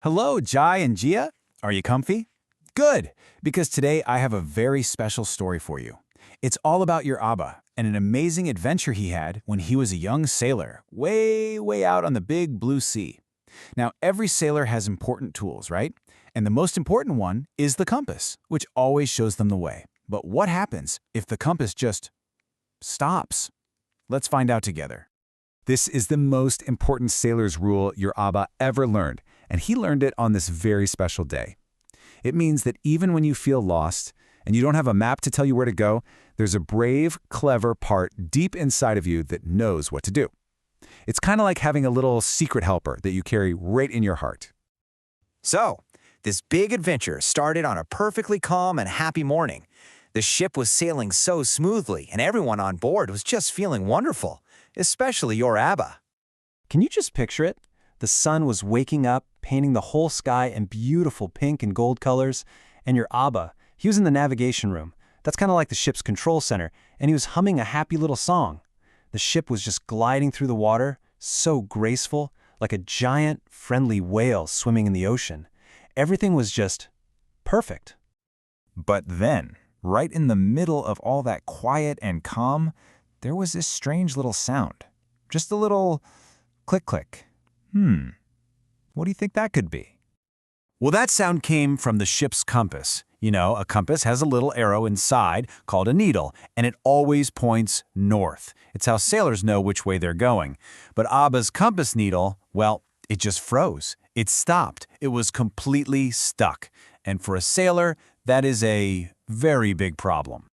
Hello, Jai and Gia. Are you comfy? Good, because today I have a very special story for you. It's all about your Abba and an amazing adventure he had when he was a young sailor, way out on the big blue sea. Now, every sailor has important tools, right? And the most important one is the compass, which always shows them the way. But what happens if the compass just stops? Let's find out together. This is the most important sailor's rule your Abba ever learned, and he learned it on this very special day. It means that even when you feel lost and you don't have a map to tell you where to go, there's a brave, clever part deep inside of you that knows what to do. It's kind of like having a little secret helper that you carry right in your heart. So, this big adventure started on a perfectly calm and happy morning. The ship was sailing so smoothly, and everyone on board was just feeling wonderful, especially your Abba. Can you just picture it? The sun was waking up, painting the whole sky in beautiful pink and gold colors, and your Abba, he was in the navigation room. That's kind of like the ship's control center, and he was humming a happy little song. The ship was just gliding through the water, so graceful, like a giant, friendly whale swimming in the ocean. Everything was just perfect. But then, right in the middle of all that quiet and calm, there was this strange little sound. Just a little click. What do you think that could be? Well, that sound came from the ship's compass. You know, a compass has a little arrow inside called a needle, and it always points north. It's how sailors know which way they're going. But Abba's compass needle, well, it just froze. It stopped. It was completely stuck. And for a sailor, that is a very big problem.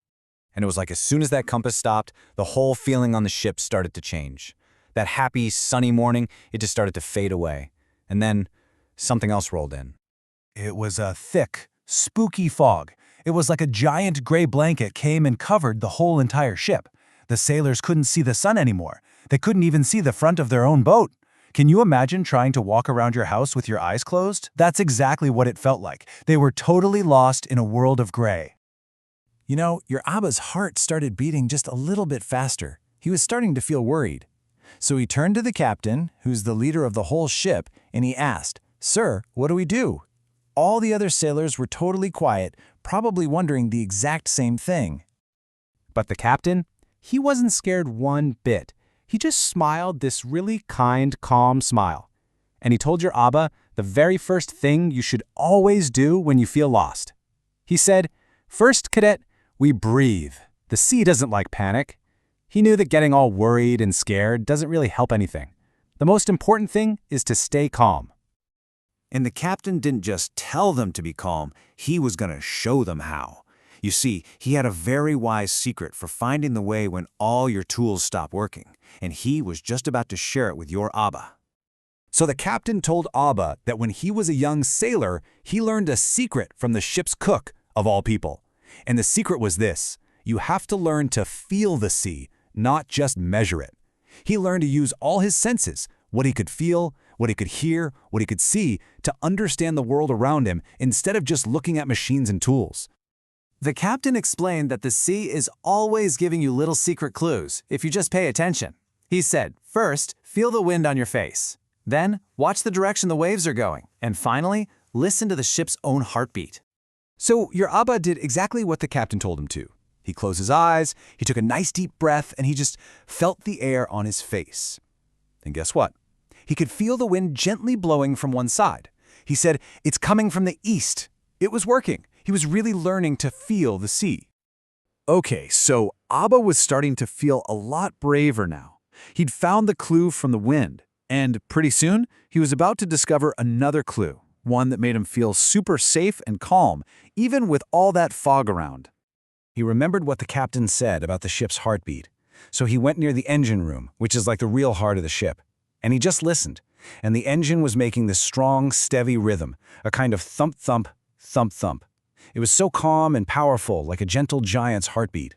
And it was like as soon as that compass stopped, the whole feeling on the ship started to change. That happy, sunny morning, it just started to fade away. And then something else rolled in. It was a thick, spooky fog. It was like a giant gray blanket came and covered the whole entire ship. The sailors couldn't see the sun anymore. They couldn't even see the front of their own boat. Can you imagine trying to walk around your house with your eyes closed? That's exactly what it felt like. They were totally lost in a world of gray. You know, your Abba's heart started beating just a little bit faster. He was starting to feel worried. So he turned to the captain, who's the leader of the whole ship, and he asked, "Sir, what do we do?" All the other sailors were totally quiet, probably wondering the exact same thing. But the captain, he wasn't scared one bit. He just smiled this really kind, calm smile. And he told your Abba the very first thing you should always do when you feel lost. He said, "First, cadet, we breathe. The sea doesn't like panic." He knew that getting all worried and scared doesn't really help anything. The most important thing is to stay calm. And the captain didn't just tell them to be calm, he was going to show them how. You see, he had a very wise secret for finding the way when all your tools stop working, and he was just about to share it with your Abba. So the captain told Abba that when he was a young sailor, he learned a secret from the ship's cook, of all people. And the secret was this: you have to learn to feel the sea, not just measure it. He learned to use all his senses, what he could feel, what he could hear, what he could see, to understand the world around him instead of just looking at machines and tools. The captain explained that the sea is always giving you little secret clues if you just pay attention. He said, first, feel the wind on your face. Then, watch the direction the waves are going. And finally, listen to the ship's own heartbeat. So your Abba did exactly what the captain told him to. He closed his eyes, he took a nice deep breath, and he just felt the air on his face. And guess what? He could feel the wind gently blowing from one side. He said, "It's coming from the east." It was working. He was really learning to feel the sea. Okay, so Abba was starting to feel a lot braver now. He'd found the clue from the wind, and pretty soon, he was about to discover another clue, one that made him feel super safe and calm, even with all that fog around. He remembered what the captain said about the ship's heartbeat, so he went near the engine room, which is like the real heart of the ship, and he just listened, and the engine was making this strong, steady rhythm, a kind of thump-thump, thump-thump. It was so calm and powerful, like a gentle giant's heartbeat.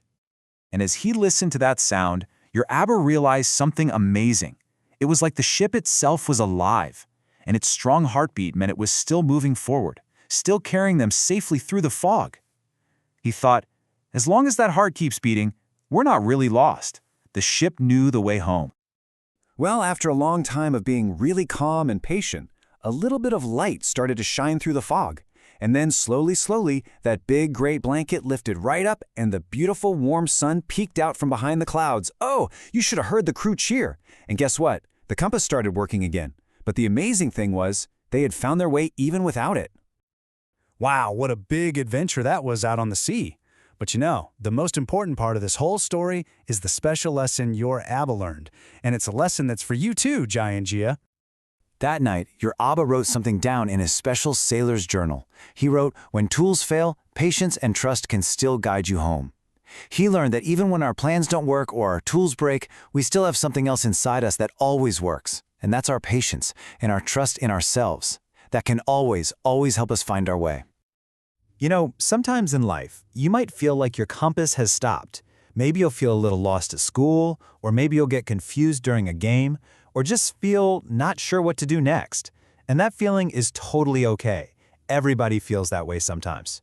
And as he listened to that sound, your Abba realized something amazing. It was like the ship itself was alive, and its strong heartbeat meant it was still moving forward, still carrying them safely through the fog. He thought, as long as that heart keeps beating, we're not really lost. The ship knew the way home. Well, after a long time of being really calm and patient, a little bit of light started to shine through the fog. And then slowly, that big gray blanket lifted right up and the beautiful warm sun peeked out from behind the clouds. Oh, you should have heard the crew cheer. And guess what? The compass started working again. But the amazing thing was, they had found their way even without it. Wow, what a big adventure that was out on the sea. But you know, the most important part of this whole story is the special lesson your Abba learned. And it's a lesson that's for you too, Jai and Gia. That night, your Abba wrote something down in his special sailor's journal. He wrote, "When tools fail, patience and trust can still guide you home." He learned that even when our plans don't work or our tools break, we still have something else inside us that always works. And that's our patience and our trust in ourselves. That can always help us find our way. You know, sometimes in life, you might feel like your compass has stopped. Maybe you'll feel a little lost at school, or maybe you'll get confused during a game, or just feel not sure what to do next. And that feeling is totally okay. Everybody feels that way sometimes.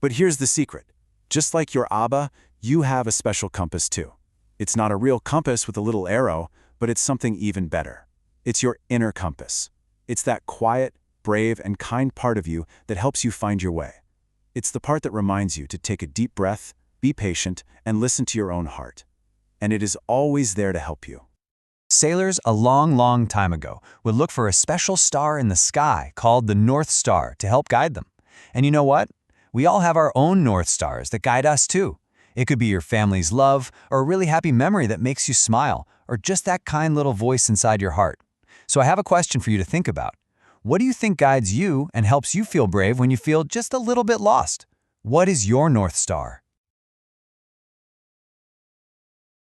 But here's the secret. Just like your Abba, you have a special compass too. It's not a real compass with a little arrow, but it's something even better. It's your inner compass. It's that quiet, brave, and kind part of you that helps you find your way. It's the part that reminds you to take a deep breath, be patient, and listen to your own heart. And it is always there to help you. Sailors a long time ago would look for a special star in the sky called the North Star to help guide them. And you know what? We all have our own North Stars that guide us too. It could be your family's love, or a really happy memory that makes you smile, or just that kind little voice inside your heart. So I have a question for you to think about. What do you think guides you and helps you feel brave when you feel just a little bit lost? What is your North Star?